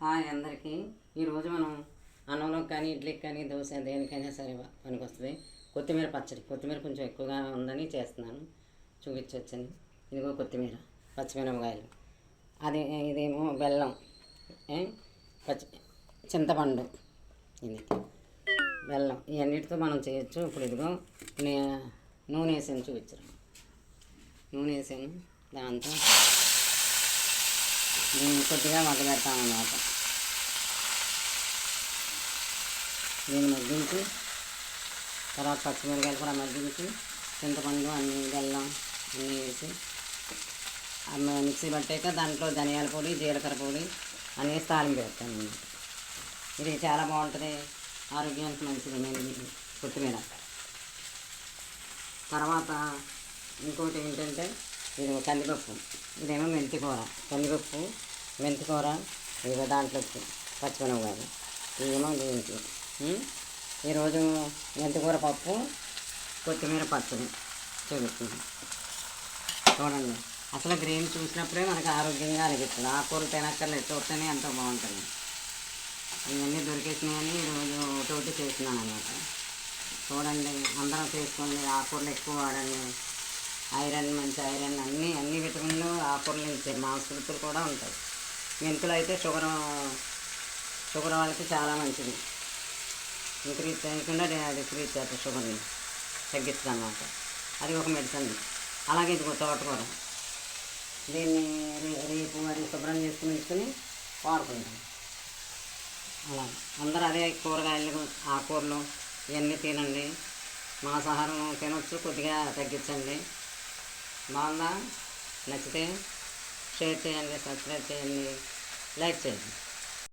Hi అందరికీ. ఈరోజు మనం అన్నంలోకి కానీ ఇడ్లీకి కానీ దోశ దేనికైనా సరే పనికొస్తుంది. కొత్తిమీర పచ్చడి. కొత్తిమీర కొంచెం ఎక్కువగా ఉందని చేస్తున్నాను, చూపించవచ్చని. ఇదిగో కొత్తిమీర, పచ్చిమిరపకాయలు, ఇదేమో బెల్లం, చింతపండు, ఇది బెల్లం. ఇవన్నిటితో మనం చేయొచ్చు. ఇప్పుడు ఇదిగో నూనె వేసాను, చూపించరు. నూనె వేసాను, దాంతో దీన్ని కొద్దిగా మగ్గబెడతామన్నమాట. దీన్ని మగ్గించి తర్వాత పచ్చిమిరకాయలు కూడా మగ్గించి చింతపండు అన్ని బెల్లం అన్నీ వేసి మిక్సీ పట్టాక దాంట్లో ధనియాల పొడి, జీలకర్ర పొడి అన్నీ తాలింపు పెడతాను అన్నమాట. ఇది చాలా బాగుంటుంది, ఆరోగ్యానికి మంచిది. నేను కొత్తిమీర తర్వాత ఇంకోటి ఏంటంటే ఇది కందిపప్పు, ఇదేమో మెంతికూర. కందిపప్పు, మెంతికూర, ఇదిగో దాంట్లోకి పచ్చిమిరపకాయలు, ఇదేమో దీనికి. ఈరోజు మెంతికూర పప్పు, కొత్తిమీర పచ్చడి చూపిస్తున్నాం. చూడండి, అసలు గ్రీన్ చూసినప్పుడే మనకు ఆరోగ్యంగా అనిపిస్తుంది. ఆకుకూరలు తినక్కర్లేదు, చూస్తేనే ఎంతో బాగుంటుంది. ఇవన్నీ దొరికేసినాయని ఈరోజు ఒకటి చేస్తున్నాను అన్నమాట. చూడండి, అందరం చేసుకోండి, ఆకుకూరలు ఎక్కువ వాడండి. ఐరన్, మంచి ఐరన్, అన్ని విటమిన్లు ఆకుకూరలు ఇచ్చాయి. మాంసకృతులు కూడా ఉంటాయి. మెంతులు అయితే షుగర్ వాళ్ళకి చాలా మంచిది. ఇంక్రీజ్ చేయకుండా డిక్రీజ్ చేస్తుంది, షుగర్ని తగ్గిస్తుంది అన్నమాట. అది ఒక మెడిసిన్. అలాగే ఇదిగో తోటకూర, దీన్ని రేపు అది శుభ్రం చేసుకుని ఉంచుకొని వాడుకుంటాం. అలా అందరూ అదే కూరగాయలు, ఆకుకూరలు ఇవన్నీ తినండి. మాంసాహారం తినొచ్చు, కొద్దిగా తగ్గించండి. బాగుందా? నచ్చితే షేర్ చేయండి, సబ్స్క్రైబ్ చేయండి, లైక్ చేయండి.